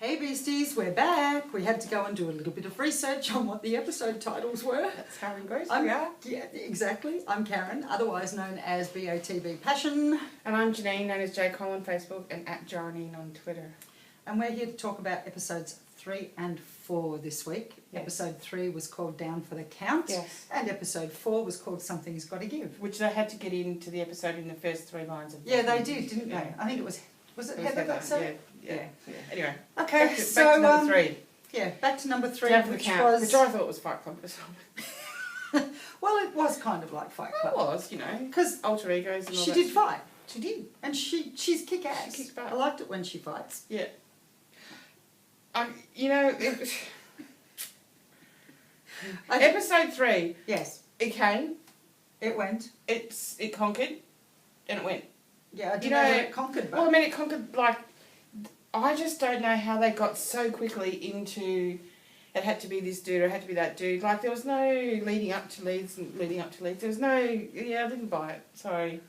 Hey Beasties, we're back. We had to go and do a little bit of research on what the episode titles were. That's how it goes. Yeah, exactly. I'm Karin, otherwise known as BOTB Passion. And I'm Janeen, known as J. Cole on Facebook and at Janeen on Twitter. And we're here to talk about episodes 3 and 4 this week. Yes. Episode 3 was called Down for the Count. Yes. And episode 4 was called Something's Gotta Give. Which they had to get into the episode in the first 3 lines of the Yeah, they did, didn't they? I think it was it Heather that said? Yeah. Anyway. Okay, back to number 3. Yeah, back to number 3, Down for the which count, was... which I thought was Fight Club. Well, it was kind of like Fight Club. It was, you know, because alter egos and all she that. did fight. She did. And she's kick-ass. She kicks butt. I liked it when she fights. Yeah. You know, episode 3. Yes. It came. It went. It conquered. And it went. Yeah, I didn't know it conquered. But... Well, I mean, it conquered, like... I just don't know how they got so quickly into... It had to be this dude or it had to be that dude. Like, there was no leading up to leads and leading up to leads. There was no... Yeah, I didn't buy it. Sorry.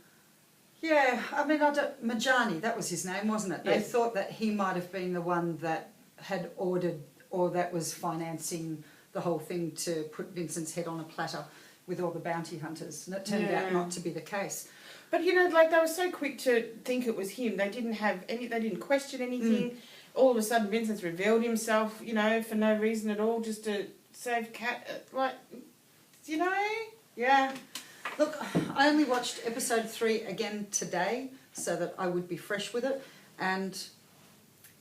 Yeah, I mean, Majani, that was his name, wasn't it? Yes. They thought that he might have been the one that had ordered or that was financing the whole thing to put Vincent's head on a platter with all the bounty hunters. And it turned out not to be the case. But, you know, like, they were so quick to think it was him. They didn't have any... They didn't question anything. All of a sudden, Vincent's revealed himself, you know, for no reason at all, just to save Cat. Like, you know? Yeah. Look, I only watched episode 3 again today so that I would be fresh with it. And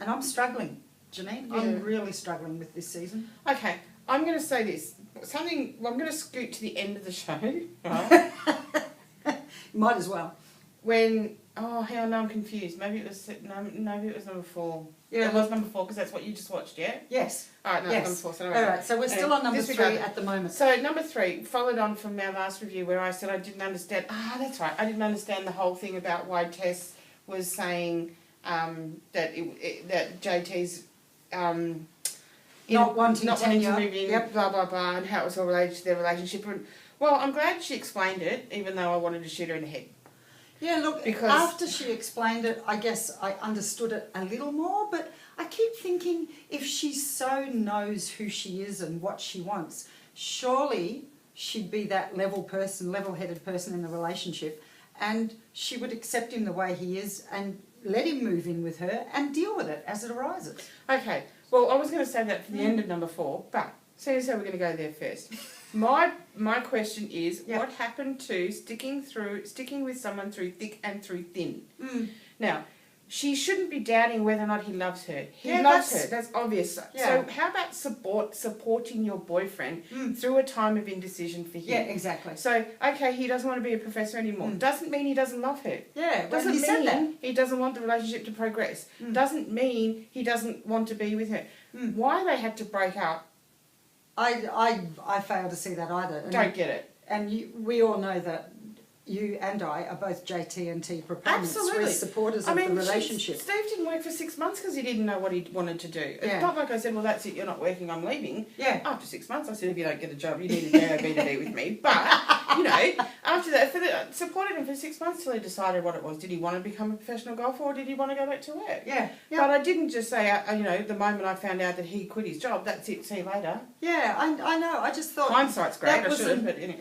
I'm struggling, Janeen. Yeah. I'm really struggling with this season. Okay, I'm going to say this. I'm going to scoot to the end of the show, right? Might as well. When... Oh, hell no, I'm confused. Maybe it was number 4. Yeah, it was number 4 because that's what you just watched, yeah? Yes. All right, no, yes. Number 4. So all right, so we're still on number 3 at the moment. So number 3 followed on from our last review where I said I didn't understand. That's right. I didn't understand the whole thing about why Tess was saying that JT's not wanting to move in, yep. blah blah blah, and how it was all related to their relationship. And, well, I'm glad she explained it, even though I wanted to shoot her in the head. Yeah, look, because after she explained it, I guess I understood it a little more, but I keep thinking if she so knows who she is and what she wants, surely she'd be that level-headed person in the relationship, and she would accept him the way he is and let him move in with her and deal with it as it arises. Okay, well, I was going to say that for the end of number 4, but seeing as how we're going to go there first. My question is, what happened to sticking with someone through thick and through thin? Now, she shouldn't be doubting whether or not he loves her. He loves her. That's obvious. Yeah. So how about supporting your boyfriend through a time of indecision for him? Yeah, exactly. So, okay, he doesn't want to be a professor anymore. Doesn't mean he doesn't love her. Yeah, doesn't mean he doesn't want the relationship to progress. Doesn't mean he doesn't want to be with her. Why they had to break up, I fail to see that either. And don't get it. And we all know that you and I are both JT and T proponents. Absolutely. We're supporters of the relationship. Steve didn't work for 6 months because he didn't know what he wanted to do. Yeah. It's not like I said, well, that's it, you're not working, I'm leaving. Yeah. After 6 months, I said, if you don't get a job, you need a JOB to be with me. But, you know, after that, supported him for 6 months till he decided what it was. Did he want to become a professional golfer or did he want to go back to work? Yeah. But I didn't just say, you know, the moment I found out that he quit his job, that's it, see you later. Yeah, I know. I just thought... Hindsight's great, I should have, but anyway.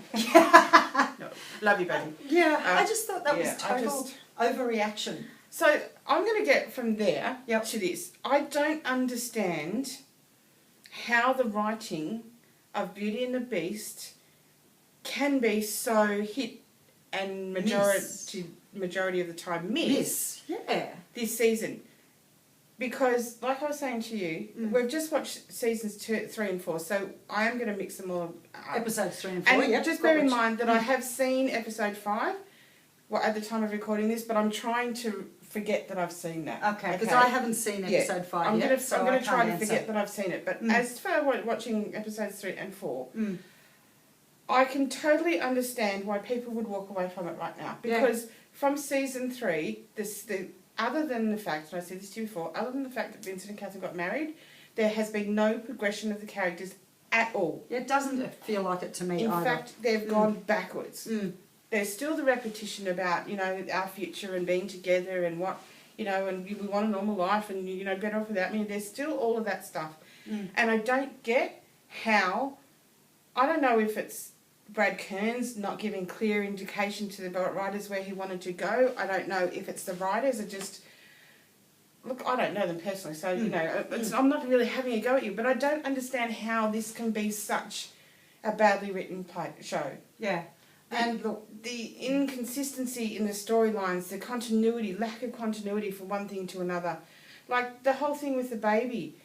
No, love you, baby. Yeah, I just thought that was total overreaction. So I'm going to get from there to this. I don't understand how the writing of Beauty and the Beast can be so hit and majority of the time miss this season. Because, like I was saying to you, we've just watched seasons 2, 3 and 4, so I am going to mix them all up. Episodes 3 and 4, And just bear in mind that I have seen episode 5 at the time of recording this, but I'm trying to forget that I've seen that. Okay, because I haven't seen episode 5 yet, I'm going to try to forget that I've seen it. But as for watching episodes 3 and 4, I can totally understand why people would walk away from it right now. Because from season 3, other than the fact, and I said this to you before, other than the fact that Vincent and Catherine got married, there has been no progression of the characters at all. It doesn't feel like it to me either. In fact, they've gone backwards. There's still the repetition about, you know, our future and being together and what, you know, and we want a normal life and, you know, better off without me. There's still all of that stuff. And I don't get how, I don't know if it's Brad Kearns not giving clear indication to the writers where he wanted to go. I don't know if it's the writers or just, look, I don't know them personally, so, you know, I'm not really having a go at you, but I don't understand how this can be such a badly written show. Yeah. And look, the inconsistency in the storylines, the continuity, lack of continuity from one thing to another. Like the whole thing with the baby.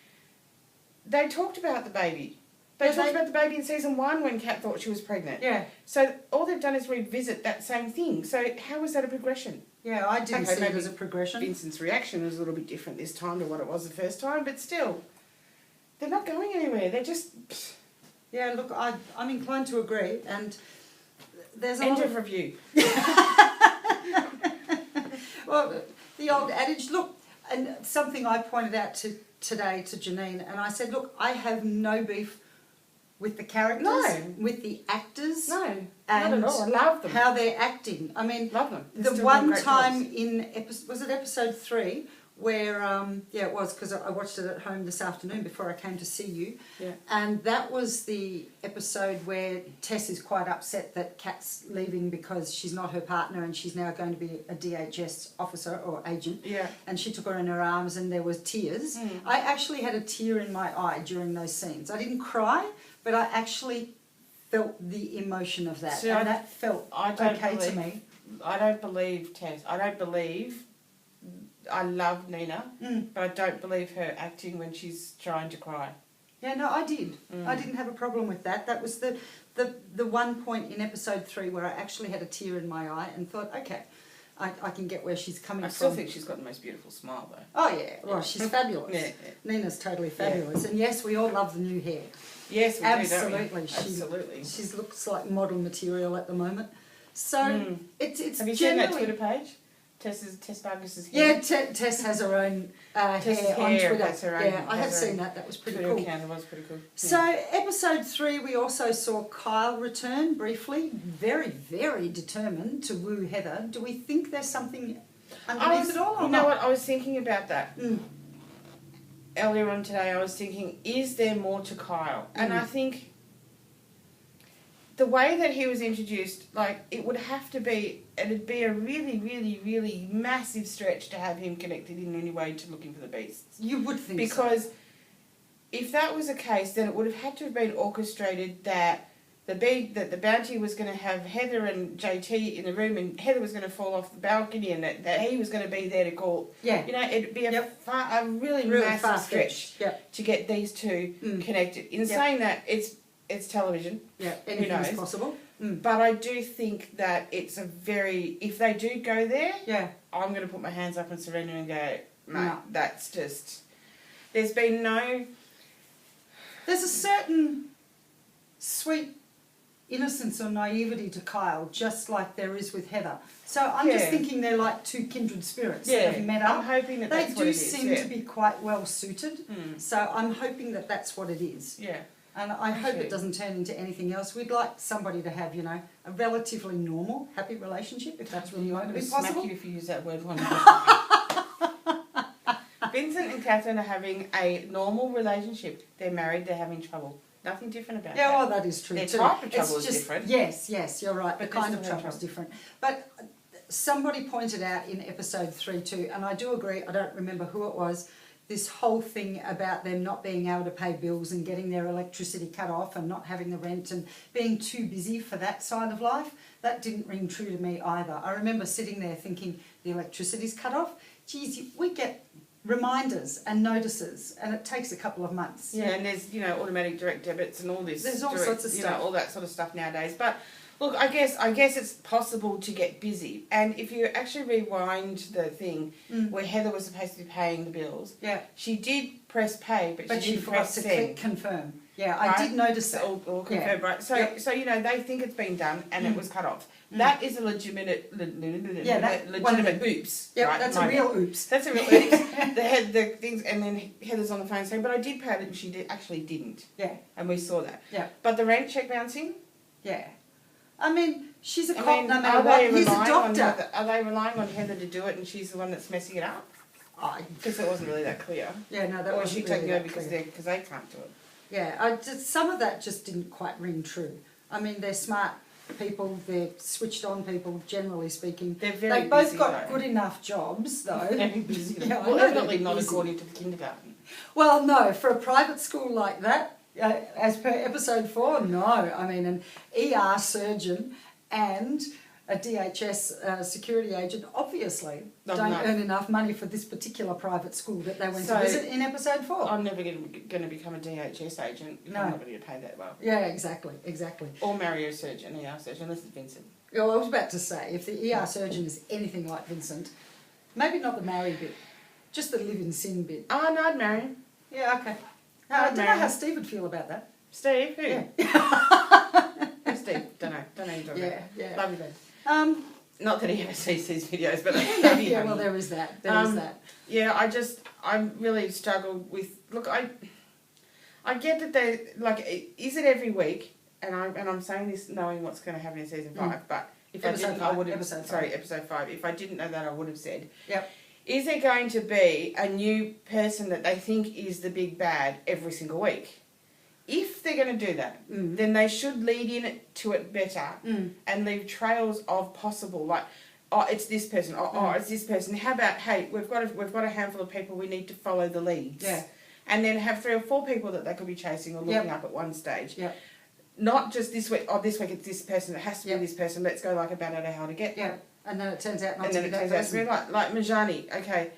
They talked about the baby. They talked about the baby in season 1 when Kat thought she was pregnant. Yeah. So all they've done is revisit that same thing. So how is that a progression? Yeah, I didn't see it as a progression. Vincent's reaction was a little bit different this time to what it was the first time, but still, they're not going anywhere. They're just... Yeah, look, I'm inclined to agree, and there's a End lot of review. Well, the old adage, look, and something I pointed out today to Janeen, and I said, look, I have no beef with the characters, with the actors. No, and not at all. I love them. How they're acting. I mean, love them. The one time in, was it episode 3, where, it was, because I watched it at home this afternoon before I came to see you. Yeah. And that was the episode where Tess is quite upset that Kat's leaving because she's not her partner and she's now going to be a DHS officer or agent. Yeah. And she took her in her arms and there was tears. I actually had a tear in my eye during those scenes. I didn't cry, but I actually felt the emotion of that. See, and that felt okay to me. I don't believe Tess. I love Nina, but I don't believe her acting when she's trying to cry. Yeah, no, I did. I didn't have a problem with that. That was the one point in episode 3 where I actually had a tear in my eye and thought, okay, I can get where she's coming from. I still think she's got the most beautiful smile, though. Oh, yeah. Well, she's fabulous. Yeah. Nina's totally fabulous. Yeah. And yes, we all love the new hair. Yes, we Absolutely. do, don't we? Absolutely. She looks like model material at the moment. So it's Have you seen that Twitter page? Tess Vargas's hair. Yeah, Tess has her own hair on Twitter. I have seen that. That was pretty cool. It was pretty cool. Yeah. So, episode 3, we also saw Kyle return briefly, very, very determined to woo Heather. Do we think there's something underneath it all? You know what? I was thinking about that. Earlier on today, I was thinking, is there more to Kyle? And I think the way that he was introduced, like, it'd be a really, really, really massive stretch to have him connected in any way to Looking for the Beasts. You would think because if that was the case, then it would have had to have been orchestrated that the bounty was going to have Heather and JT in the room, and Heather was going to fall off the balcony, and that he was going to be there to call. Yeah. You know, it'd be a really massive stretch to get these two connected. In saying that, it's television. Yeah, anything is possible. But I do think that it's if they do go there, I'm going to put my hands up and surrender and go, mate, that's just, there's a certain sweet innocence or naivety to Kyle, just like there is with Heather. So I'm just thinking they're like two kindred spirits that have met up. I'm hoping that that's what it is. They do seem to be quite well suited. So I'm hoping that that's what it is. Yeah. And I hope it doesn't turn into anything else. We'd like somebody to have, a relatively normal, happy relationship, if that's really going to be possible. Smack you if you use that word one more. Vincent and Catherine are having a normal relationship. They're married, they're having trouble. Nothing different about that. Yeah, well, that is true Their too. type of trouble is different. Yes, you're right. The kind of trouble is different. But somebody pointed out in episode 3 too, and I do agree, I don't remember who it was, this whole thing about them not being able to pay bills and getting their electricity cut off and not having the rent and being too busy for that side of life, that didn't ring true to me either. I remember sitting there thinking, the electricity's cut off? Geez, we get reminders and notices and it takes a couple of months. Yeah, and there's, automatic direct debits and all this. There's all sorts of stuff. All that sort of stuff nowadays. But look, I guess it's possible to get busy. And if you actually rewind the thing where Heather was supposed to be paying the bills, she did press pay, but she forgot to click confirm. Yeah, right? I did notice that. Or confirm, right? So, they think it's been done and it was cut off. That is a legitimate oops. Yeah, right? That's a real oops. That's a real oops. The things, and then Heather's on the phone saying, but I did pay it, and she actually didn't. Yeah. And we saw that. Yeah. But the rent check bouncing? Yeah. I mean, she's a cop no matter what. He's a doctor. Are they relying on Heather to do it and she's the one that's messing it up? Because it wasn't really that clear. Yeah, no, that or wasn't she really taking that over because clear. they can't do it. Yeah, some of that just didn't quite ring true. I mean, they're smart people, they're switched on people, generally speaking. They're very They've both busy, got though. good enough jobs, though. Very busy. Yeah, I well, know definitely they're not busy. according to the kindergarten. Well, no, for a private school like that, as per episode 4, no. I mean, an ER surgeon and a DHS security agent obviously don't earn enough money for this particular private school that they went to visit in episode 4. I'm never going to become a DHS agent if I'm not going to get paid that well. Yeah, exactly. Or marry a surgeon, ER surgeon, unless it's Vincent. Well, I was about to say, if the ER surgeon is anything like Vincent, maybe not the marry bit, just the live in sin bit. Oh, no, I'd marry him. Yeah, okay. I don't know how Steve would feel about that. Steve? Who? Yeah. Who's Steve? Don't know who you're talking about. Yeah. Love you, Ben. Not that he ever sees these videos, but yeah, well, there is that. There is that. Yeah, I really struggled with. Look, I get that they like. Is it every week? And I'm saying this knowing what's going to happen in season 5. But if episode I didn't, 5, I would have. Episode 5. If I didn't know that, I would have said. Yep. Is there going to be a new person that they think is the big bad every single week? If they're going to do that, then they should lead in to it better and leave trails of possible, like, oh, it's this person, oh, it's this person. How about, hey, we've got a handful of people, we need to follow the leads. Yeah. And then have 3 or 4 people that they could be chasing or looking up at one stage. Yep. Not just this week, this week it's this person, it has to be this person, let's go like about how to get there. Yeah. And then it turns out not and to then be it that turns out to be like Majani. Okay,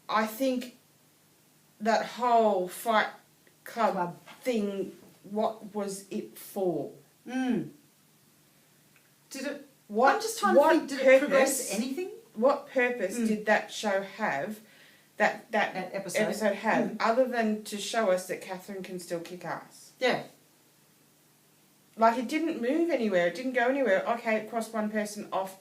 I think that whole Fight Club thing, what was it for? Did it? What, I'm just trying to think. Did it progress anything? What purpose did that show have? That episode have other than to show us that Catherine can still kick ass? Yeah. Like, it didn't move anywhere. It didn't go anywhere. Okay, it crossed one person off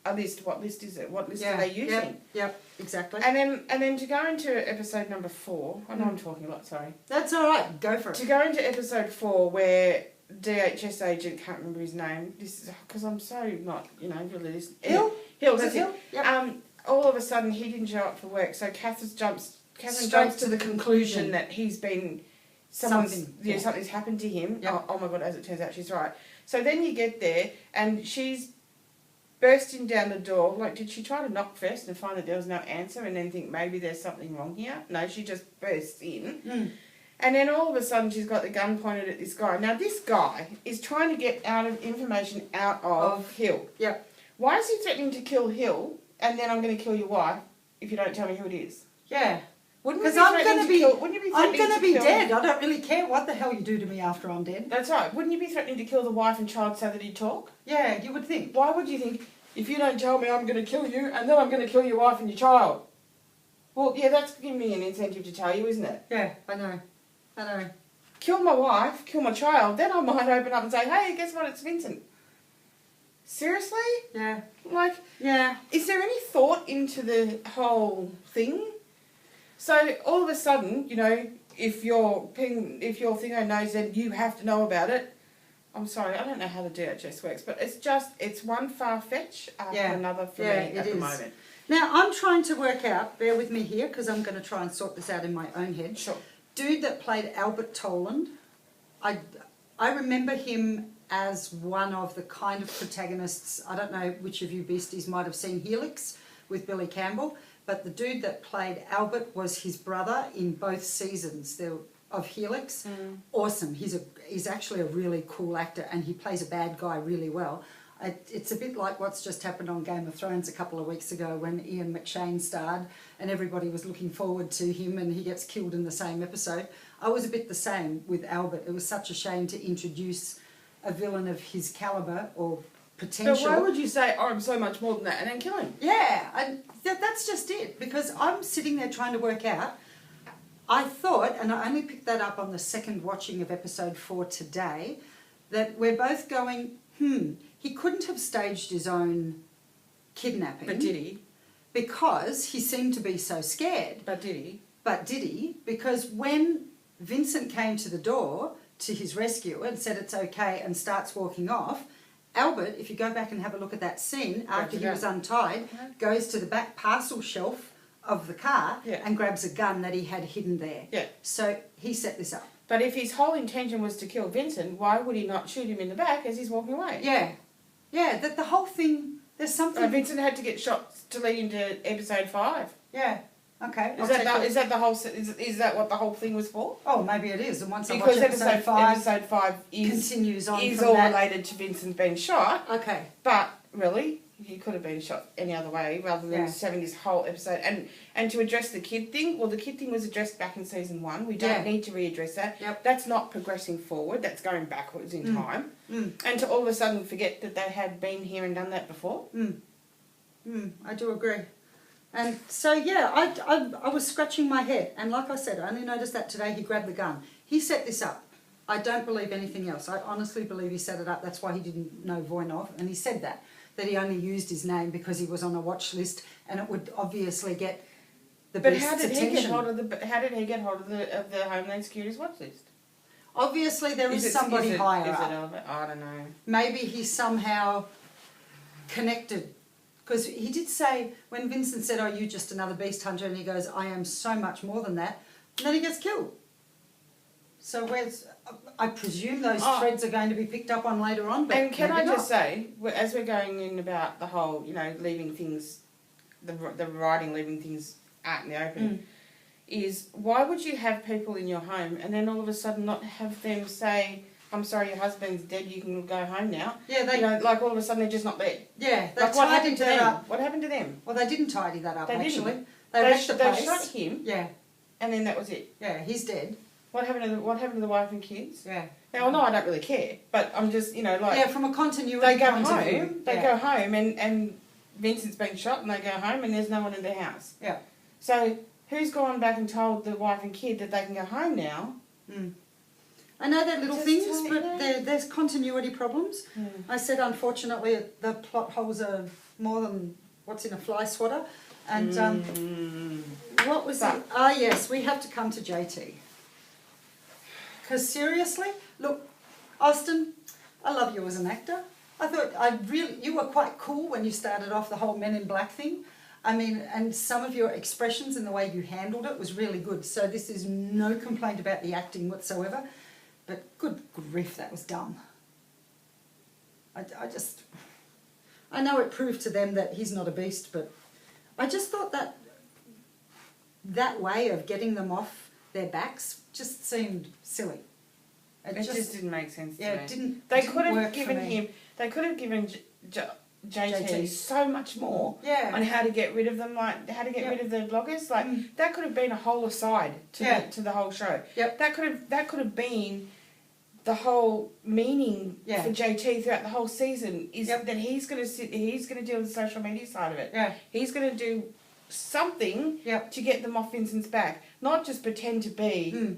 a list. What list is it? What list are they using? Yep, exactly. And then to go into episode number 4, I know I'm talking a lot, sorry. That's all right, go for it. To go into episode 4 where DHS agent, can't remember his name, this is because I'm so not, really this. Hill, that's it. Hill? Yep. All of a sudden he didn't show up for work, so Catherine jumps to the conclusion that he's been something's happened to him. Yep. Oh my God, as it turns out she's right. So then you get there and she's bursting down the door. Like, did she try to knock first and find that there was no answer and then think maybe there's something wrong here? No, she just bursts in. And then all of a sudden she's got the gun pointed at this guy. Now this guy is trying to get information out of Hill. Yep. Why is he threatening to kill Hill and then I'm going to kill your wife if you don't tell me who it is? Yeah. Because I'm going to be dead. I don't really care what the hell you do to me after I'm dead. That's right. Wouldn't you be threatening to kill the wife and child so that he'd talk? Yeah, you would think. Why would you think, if you don't tell me, I'm going to kill you, and then I'm going to kill your wife and your child? Well, yeah, that's giving me an incentive to tell you, isn't it? Yeah, I know. Kill my wife, kill my child, then I might open up and say, hey, guess what, it's Vincent. Seriously? Yeah. Like, yeah. Is there any thought into the whole thing? So all of a sudden, if your thingo knows, then you have to know about it. I'm sorry, I don't know how the DHS works, but it's one far-fetch after another for me at the moment. Now, I'm trying to work out, bear with me here, because I'm going to try and sort this out in my own head. Sure. Dude that played Albert Toland, I remember him as one of the kind of protagonists. I don't know which of you Beasties might have seen Helix with Billy Campbell, but the dude that played Albert was his brother in both seasons of Helix. Awesome. He's actually a really cool actor and he plays a bad guy really well. It's a bit like what's just happened on Game of Thrones a couple of weeks ago when Ian McShane starred and everybody was looking forward to him and he gets killed in the same episode. I was a bit the same with Albert. It was such a shame to introduce a villain of his calibre or potential. But why would you say, I'm so much more than that, and then kill him? Yeah, that's just it. Because I'm sitting there trying to work out. I thought, and I only picked that up on the second watching of episode 4 today, that we're both going, he couldn't have staged his own kidnapping. But did he? Because he seemed to be so scared. But did he? But did he? Because when Vincent came to the door to his rescue and said it's okay and starts walking off, Albert, if you go back and have a look at that scene, after he was untied, goes to the back parcel shelf of the car Yeah. and grabs a gun that he had hidden there. Yeah. So he set this up. But if his whole intention was to kill Vincent, why would he not shoot him in the back as he's walking away? Yeah. Yeah, that the whole thing, there's something... Vincent had to get shot to lead into episode 5. Yeah. Okay. Is that the whole? Is that what the whole thing was for? Oh, maybe it is. And once I Because watch episode 5 continues on is from all that. related to Vincent being shot. Okay. But really, he could have been shot any other way rather than having this whole episode. And to address the kid thing, well, the kid thing was addressed back in season 1. We don't need to readdress that. Yep. That's not progressing forward. That's going backwards in time. And to all of a sudden forget that they had been here and done that before. I do agree. And so, yeah, I was scratching my head. And like I said, I only noticed that today he grabbed the gun. He set this up. I don't believe anything else. I honestly believe he set it up. That's why he didn't know Voynov. And he said that he only used his name because he was on a watch list and it would obviously get the Beast's attention. But how did he get hold of the Homeland Security's watch list? Obviously there is somebody higher up. I don't know. Maybe he's somehow connected. Because he did say, when Vincent said, oh, you're just another beast hunter, and he goes, I am so much more than that, and then he gets killed. So I presume those threads are going to be picked up on later on, but and can I not. just say, as we're going in about the whole, leaving things, the writing, leaving things out in the open, is why would you have people in your home and then all of a sudden not have them say, I'm sorry, your husband's dead, you can go home now. Yeah, like all of a sudden they're just not there. Yeah, they like what happened to them? up. What happened to them? Well, they didn't tidy that up, actually. Didn't. They wrecked the place. They shot him. Yeah. And then that was it. Yeah, he's dead. What happened to the wife and kids? Yeah. Now, no, I don't really care, but I'm just, Yeah, from a continuity they go point home, of view. They go home and Vincent's been shot and they go home and there's no one in their house. Yeah. So who's gone back and told the wife and kid that they can go home now? I know they're little things, but there's continuity problems. I said, unfortunately, the plot holes are more than what's in a fly swatter. And what was it? Ah, yes, we have to come to JT. Because seriously, look, Austin, I love you as an actor. I thought you were quite cool when you started off the whole Men in Black thing. I mean, and some of your expressions and the way you handled it was really good. So this is no complaint about the acting whatsoever. But good grief, that was dumb. I know it proved to them that he's not a beast, but I just thought that way of getting them off their backs just seemed silly. It just didn't make sense to me. It didn't. They could have given him. They could have given JT so much more on how to get rid of them, like how to get rid of the bloggers. Like that could have been a whole aside to the whole show. Yep. That could have been the whole meaning for JT throughout the whole season is that he's going to deal with the social media side of it. Yeah. He's going to do something to get them off Vincent's back, not just pretend to be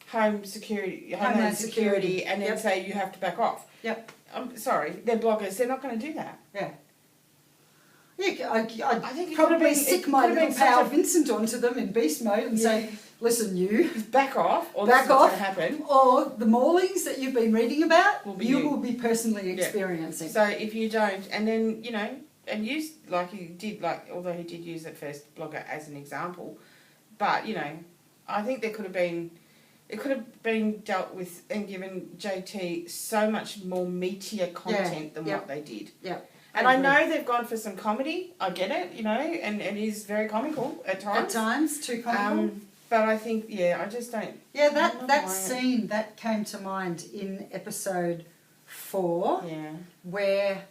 Homeland Security and then say you have to back off. Yep. I'm sorry, they're bloggers. They're not going to do that. Yeah. Yeah, I think it probably could have been- sick it my could have little been pal such a- Vincent onto them in beast mode and say, listen, you Back off, or back this is what's off, going to happen. or the maulings that you've been reading about, you will be personally experiencing. So if you don't, and then and use like he did, although he did use that first blogger as an example, but I think there could have been. It could have been dealt with and given JT so much more meatier content than what they did. Yeah. And I know they've gone for some comedy. I get it, and it is very comical at times. At times, too comical. But I think, I just don't. Yeah, that scene that came to mind in episode 4, where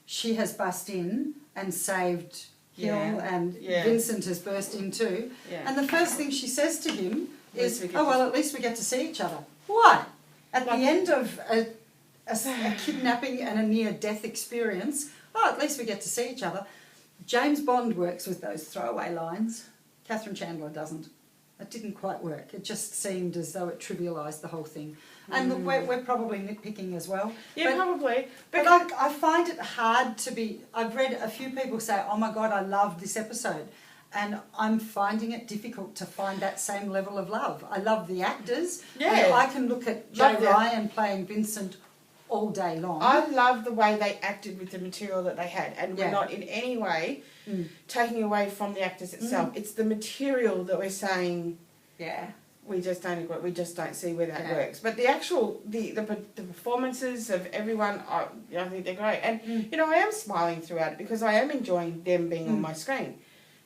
she has bust in and saved Hill and Vincent has burst in too. Yeah. And the first thing she says to him is, at least we get to see each other. What? At the end of a kidnapping and a near-death experience, at least we get to see each other. James Bond works with those throwaway lines. Catherine Chandler doesn't. It didn't quite work. It just seemed as though it trivialised the whole thing. And look, we're probably nitpicking as well. Yeah, probably. But I find it hard to be... I've read a few people say, oh my God, I loved this episode. And I'm finding it difficult to find that same level of love. I love the actors. Yeah. I can look at Jay Ryan playing Vincent all day long. I love the way they acted with the material that they had, and we're Yeah. not in any way taking away from the actors itself. It's the material that we're saying Yeah. we just don't agree. We just don't see where that works. But the actual the performances of everyone, I think they're great. And you know, I am smiling throughout it because I am enjoying them being on my screen.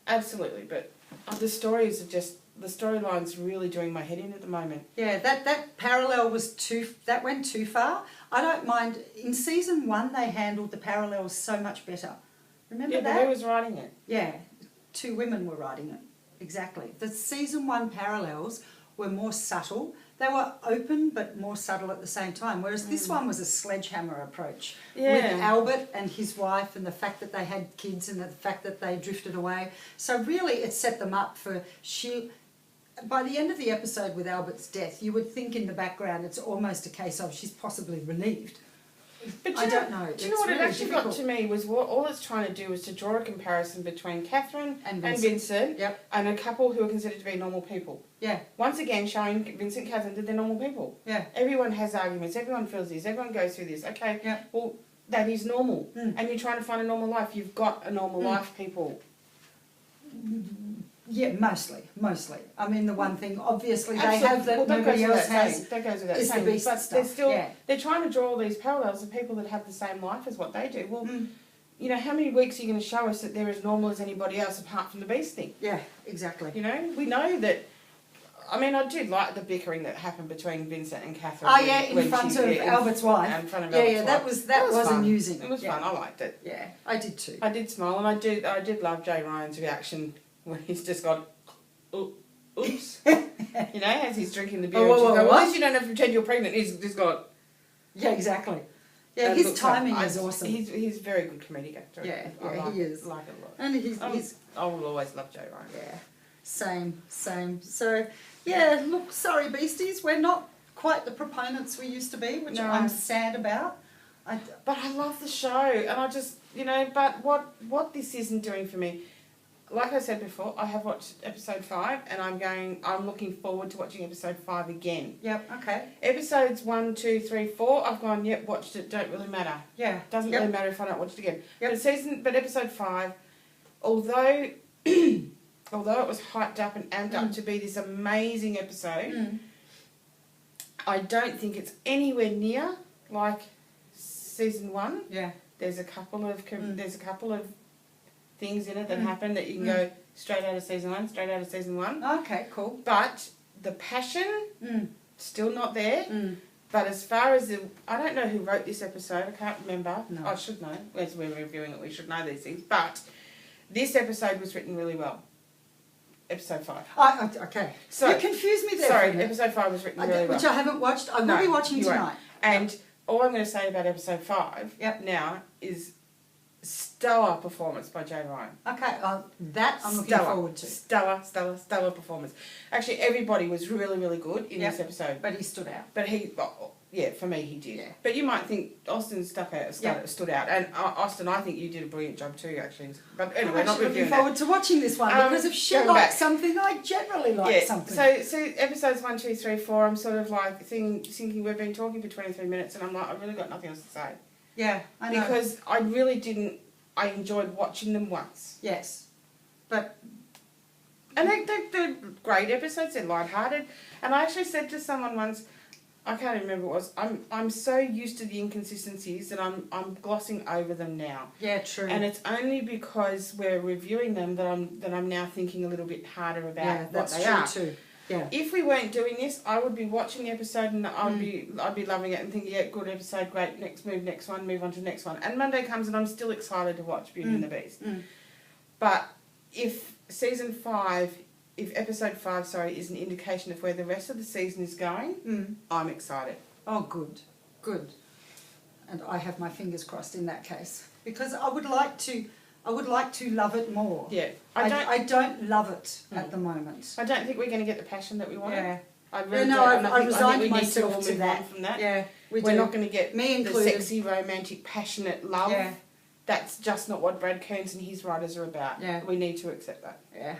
Absolutely. But the stories are just the storyline's really doing my head in at the moment. Yeah, that parallel that went too far. I don't mind. In season 1, they handled the parallels so much better. Remember that? But who was writing it? Yeah, 2 women were writing it. Exactly. The season 1 parallels were more subtle. They were open but more subtle at the same time. Whereas this one was a sledgehammer approach. Yeah. With Albert and his wife and the fact that they had kids and the fact that they drifted away. So really it set them up for by the end of the episode with Albert's death, you would think in the background it's almost a case of she's possibly relieved. But I don't know. Do you know what it actually got to me was all it's trying to do was to draw a comparison between Catherine and Vincent and a couple who are considered to be normal people. Yeah. Once again, showing Vincent and Catherine that they're normal people. Yeah. Everyone has arguments. Everyone feels this. Everyone goes through this. Okay. Yeah. Well, that is normal. And you're trying to find a normal life. You've got a normal life, people. Yeah, mostly. I mean, the one thing, obviously, Absolutely. they have that nobody else has. That goes without is saying. the beast but stuff. They're trying to draw all these parallels of people that have the same life as what they do. Well, you know, how many weeks are you going to show us that they're as normal as anybody else apart from the beast thing? Yeah, exactly. You know, we know that. I mean, I did like the bickering that happened between Vincent and Catherine. Oh yeah, in front of Albert's wife. In front of Albert's wife. that was fun. amusing. It was fun. I liked it. Yeah, I did too. I did smile, and I did love Jay Ryan's reaction when he's just gone, oops. You know, as he's drinking the beer. Well, at least you don't have to pretend you're pregnant. He's just gone. Yeah, exactly. Yeah, his timing is awesome. He's a very good comedic actor. Yeah, he is. I like it a lot. And I will always love Jay Ryan. Yeah, same. So, yeah, look, sorry, Beasties, we're not quite the proponents we used to be, which I'm sad about. But I love the show, and I just, you know, but what this isn't doing for me, like I said before, I have watched episode 5, and I'm looking forward to watching episode 5 again. Yep, okay. Episodes 1, 2, 3, 4, I've gone, yep, watched it, don't really matter. Yeah. Doesn't really matter if I don't watch it again. Yep. But episode 5, although it was hyped up and amped up to be this amazing episode, I don't think it's anywhere near like season 1. Yeah. There's a couple of things in it that happen that you can go straight out of season 1. Okay, cool. But the passion still not there. But as far as I don't know who wrote this episode. I can't remember. No. I should know. As we're reviewing it, we should know these things. But this episode was written really well. Episode 5. Okay. So you confused me there. Sorry, episode 5 was written really well. Which I haven't watched. I will be watching tonight. And all I'm going to say about episode 5 now is stellar performance by Jay Ryan. Okay, that I'm looking forward to. Stellar performance. Actually, everybody was really, really good in this episode. But he stood out. But for me, he did. Yeah. But you might think Austin stood out. And Austin, I think you did a brilliant job too, actually. But anyway, not reviewing looking forward to watching this one because if she likes something, I generally like something. So episodes 1, 2, 3, 4, I'm sort of like thinking we've been talking for 23 minutes and I'm like, I've really got nothing else to say. Yeah, I know. Because I really didn't. I enjoyed watching them once. Yes, but and they're great episodes. They're lighthearted. And I actually said to someone once, I can't remember what it was. I'm so used to the inconsistencies that I'm glossing over them now. Yeah, true. And it's only because we're reviewing them that I'm now thinking a little bit harder about what they are. That's true too. Yeah. If we weren't doing this, I would be watching the episode and I'd be loving it and thinking, yeah, good episode, great, next one, move on to the next one. And Monday comes and I'm still excited to watch Beauty and the Beast. But if episode 5, is an indication of where the rest of the season is going, I'm excited. Oh, good. And I have my fingers crossed in that case because I would like to love it more. Yeah. I don't love it at the moment. I don't think we're going to get the passion that we want. Yeah. I resigned myself to that. From that. Yeah, we're not going to get the sexy, romantic, passionate love. Yeah. That's just not what Brad Kearns and his writers are about. Yeah. We need to accept that. Yeah.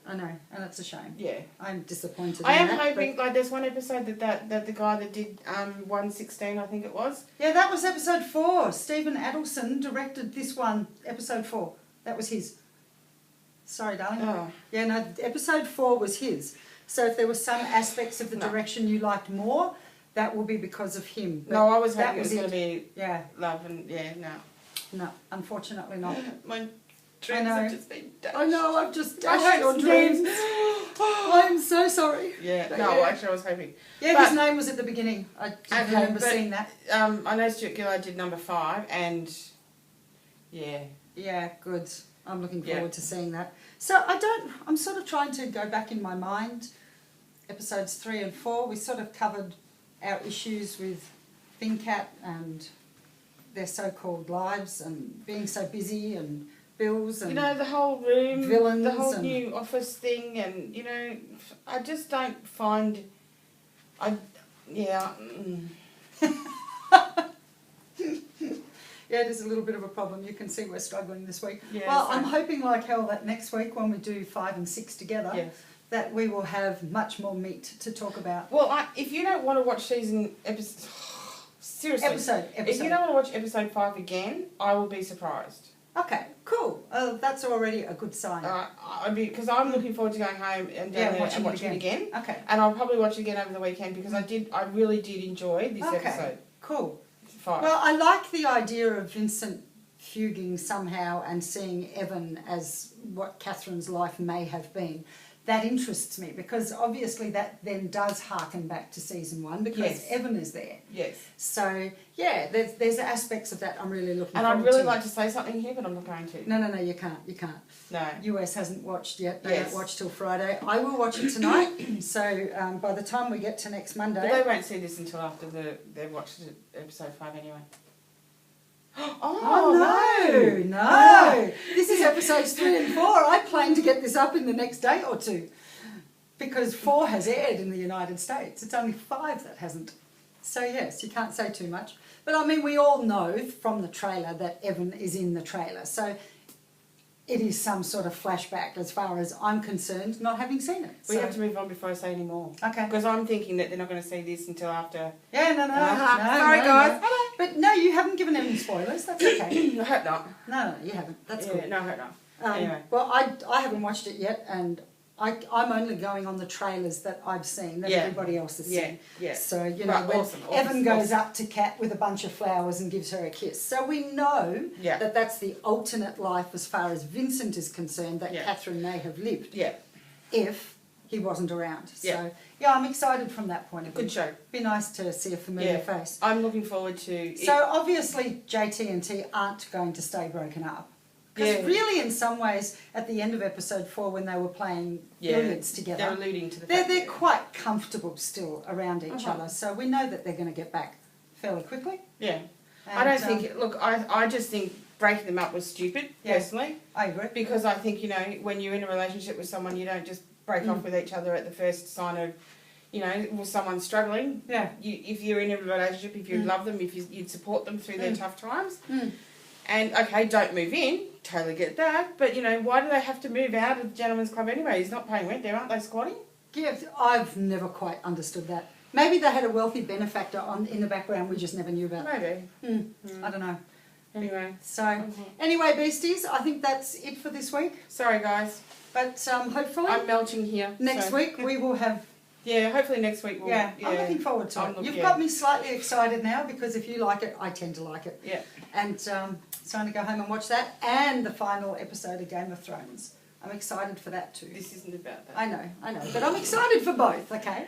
I know, and it's a shame. Yeah. I'm disappointed. I am hoping, like, there's one episode that the guy that did 116, I think it was. Yeah, that was episode 4. Stephen Adelson directed this one, episode 4. That was his. Sorry, darling. Oh. Yeah, no, episode 4 was his. So if there were some aspects of the direction you liked more, that will be because of him. But no, I was hoping it was going to be love and, no. No, unfortunately not. My dreams have just been dashed. I know, I've just dashed your dreams. I'm so sorry. Yeah, But no, actually I was hoping. Yeah, his name was at the beginning. I didn't remember seeing that. I know Stuart Gillard did number 5 and, yeah. Yeah, good. I'm looking forward to seeing that. So I'm sort of trying to go back in my mind. Episodes 3 and 4, we sort of covered our issues with Vincat and their so-called lives and being so busy and bills and the whole room, villains, the whole and new office thing, and I just don't find. Yeah, it is a little bit of a problem. You can see we're struggling this week. Yeah, well, I'm hoping like hell that next week when we do 5 and 6 together, that we will have much more meat to talk about. Well, if you don't want to watch seriously, if you don't want to watch episode 5 again, I will be surprised. Okay, cool. That's already a good sign. Because I'm looking forward to going home and watching it again. Okay. And I'll probably watch it again over the weekend because I really did enjoy this episode. Cool. 5. Well, I like the idea of Vincent fuging somehow and seeing Evan as what Catherine's life may have been. That interests me because obviously that then does harken back to season 1 because Evan is there. Yes. So, yeah, there's aspects of that I'm really looking forward to. And I'd really like to say something here, but I'm not going to. No, you can't. No. US hasn't watched yet. They don't watch till Friday. I will watch it tonight. So by the time we get to next Monday... But they won't see this until after they've watched episode 5 anyway. No. This is episodes 3 and 4. I plan to get this up in the next day or 2 because 4 has aired in the United States. It's only 5 that hasn't. So yes, you can't say too much. But I mean, we all know from the trailer that Evan is in the trailer. So it is some sort of flashback as far as I'm concerned, not having seen it. We have to move on before I say any more. Okay. Because I'm thinking that they're not going to see this until after... Yeah, no. Sorry, guys. No. But no, you haven't given any spoilers. That's okay. I hope not. No, you haven't. That's good. No, I hope not. Anyway. Well, I haven't watched it yet, and I'm only going on the trailers that I've seen, that everybody else has seen. Yeah. So, when Evan goes up to Kat with a bunch of flowers and gives her a kiss. So we know that that's the alternate life as far as Vincent is concerned that Catherine may have lived. Yeah. If he wasn't around. So, I'm excited from that point of view. Good show. Be nice to see a familiar face. I'm looking forward to it. So obviously JT and T aren't going to stay broken up. Because really, in some ways, at the end of episode 4, when they were playing billiards together, they're alluding to the they're quite comfortable still around each other. So we know that they're going to get back fairly quickly. Yeah. And, I don't think... Look, I just think breaking them up was stupid, personally. I agree. Because I think, when you're in a relationship with someone, you don't just break off with each other at the first sign of... with someone struggling. Yeah. If you're in a relationship, if you love them, if you'd support them through their tough times. And, okay, don't move in. Totally get that. But, why do they have to move out of the gentleman's club anyway? He's not paying rent there, aren't they squatting? Yeah, I've never quite understood that. Maybe they had a wealthy benefactor in the background we just never knew about. Maybe. I don't know. Anyway. So, anyway, Beasties, I think that's it for this week. Sorry, guys. But hopefully... I'm melting here. Next week we will have... Yeah, hopefully next week we'll... I'm looking forward to it. You've got me slightly excited now because if you like it, I tend to like it. Yeah. And so I'm going to go home and watch that and the final episode of Game of Thrones. I'm excited for that too. This isn't about that. I know. But I'm excited for both, okay?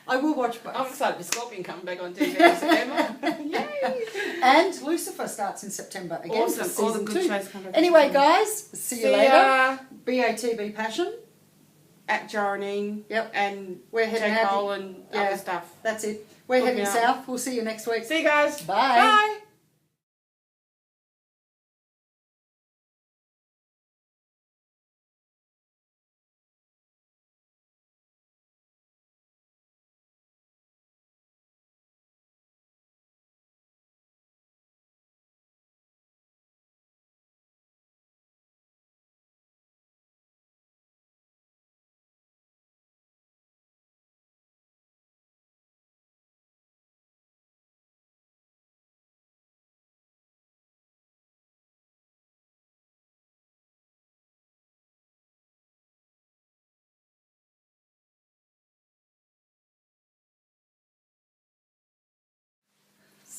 I will watch both. I'm excited for Scorpion coming back on TV in September. Yay! And Lucifer starts in September again. Awesome. All the good shows come back. Anyway, guys, see you later. BATB Passion. At Janeen. Yep. And we're heading out. And other stuff. That's it. We're heading south. We'll see you next week. See you guys. Bye. Bye.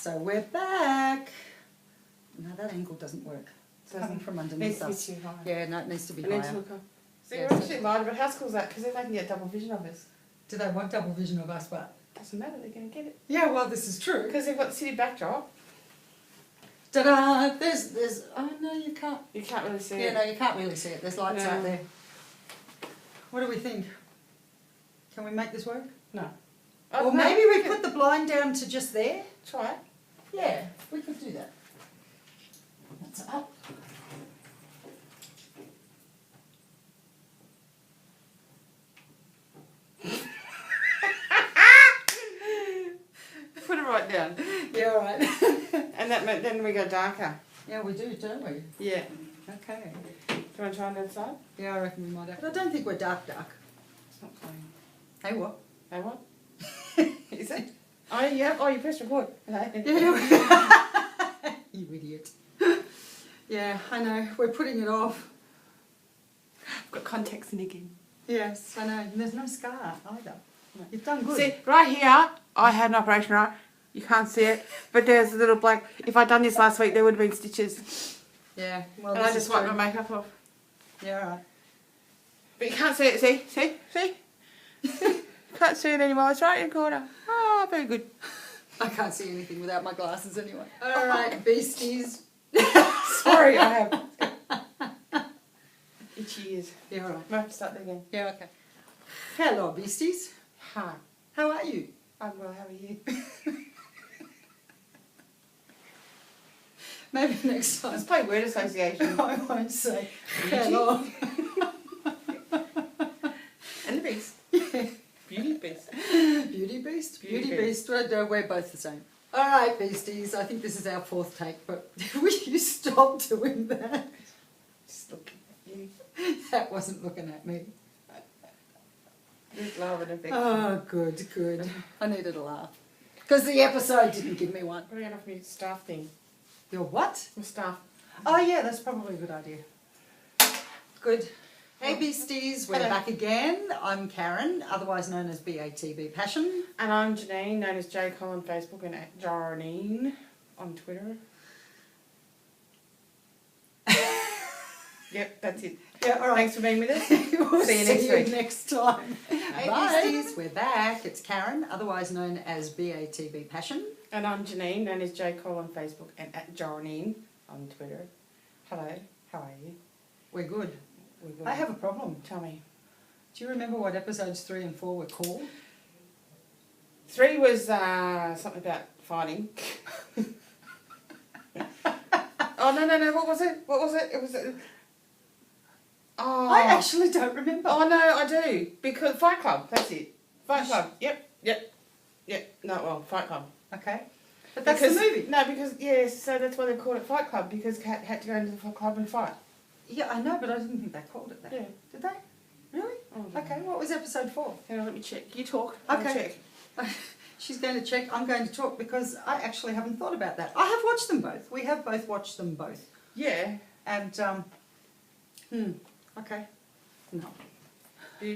So we're back. No, that angle doesn't work. It's coming from underneath us. Needs to be too high. Yeah, no, it needs to be It needs higher. to look up. So Yeah, we're so- actually lighter, but how cool is that? Because then they can get double vision of us. Do they want double vision of us, but? Doesn't matter, they're going to get it. Yeah, well, this is true. Because they've got the city backdrop. Ta-da! There's, oh no, you can't. You can't really see Yeah, it. no, you can't really see it. There's lights No. out there. What do we think? Can we make this work? No. Or maybe we put the blind down to just there? Try it. Yeah, we could do that. That's up. Put it right down. Yeah, all right. And that then we go darker. Yeah, we do, don't we? Yeah. Okay. Do you want to try on the other side? Yeah, I reckon we might have. But I don't think we're dark. It's not playing. Hey, what? Hey, what? Is it? Oh, yeah. Oh, you pressed record. Yeah. You idiot. Yeah, I know. We're putting it off. I've got contacts in again. Yes, I know. And there's no scar either. You've done good. See, right here, I had an operation, right? You can't see it, but there's a little black. If I'd done this last week, there would have been stitches. Yeah, well, And I just wiped my makeup off. Yeah, all right. But you can't see it, see? See? See? Can't see it anymore. It's right in the corner. Oh, very good. I can't see anything without my glasses anyway. All right, beasties. Sorry, I have. Itchy ears. Yeah, all right. Might have to start there again. Yeah, okay. Hello, beasties. Hi. How are you? I'm well, how are you? Maybe next time. Let's play word association. I won't say hello. And the beast. Beauty beast. Beauty beast? Beauty Beauty beast. Well, we're both the same. All right, beasties. I think this is our fourth take, but will you stop doing that? Just looking at you. That wasn't looking at me. Just laughing a bit. Oh, good, good. I needed a laugh. Because the episode didn't give me one. What are you going to offer me? Staff thing. Your what? My staff. Oh, yeah, that's probably a good idea. Good. Hey, beasties. We're Hello. back again. I'm Karin, otherwise known as BATB Passion. And I'm Janeen, known as J. Cole on Facebook and at Janeen on Twitter. Yep, that's it. Yeah, all right. Thanks for being with us. We'll See you next week. next time. Hey, Bye. beasties. We're back. It's Karin, otherwise known as BATB Passion. And I'm Janeen, known as J. Cole on Facebook and at Janeen on Twitter. Hello, how are you? We're good. We're good. I have a problem. Tell me. Do you remember what episodes 3 and 4 were called? 3 was something about fighting. Oh, no, what was it? What was it? It was... oh. I actually don't remember. Oh, no, I do. Because Fight Club, that's it. Fight Club, yep. No, well, Fight Club. Okay. But that's the movie. No, because, yes, so that's why they called it Fight Club, because Kat had to go into the club and fight. Yeah, I know, but I didn't think they called it that. Yeah. Did they? Really? Oh, Okay, what was episode 4? hang on, let me check. You talk. I'll Okay. check. She's going to check. I'm going to talk because I actually haven't thought about that. I have watched them both. We have both watched them both. Yeah. And, okay. No.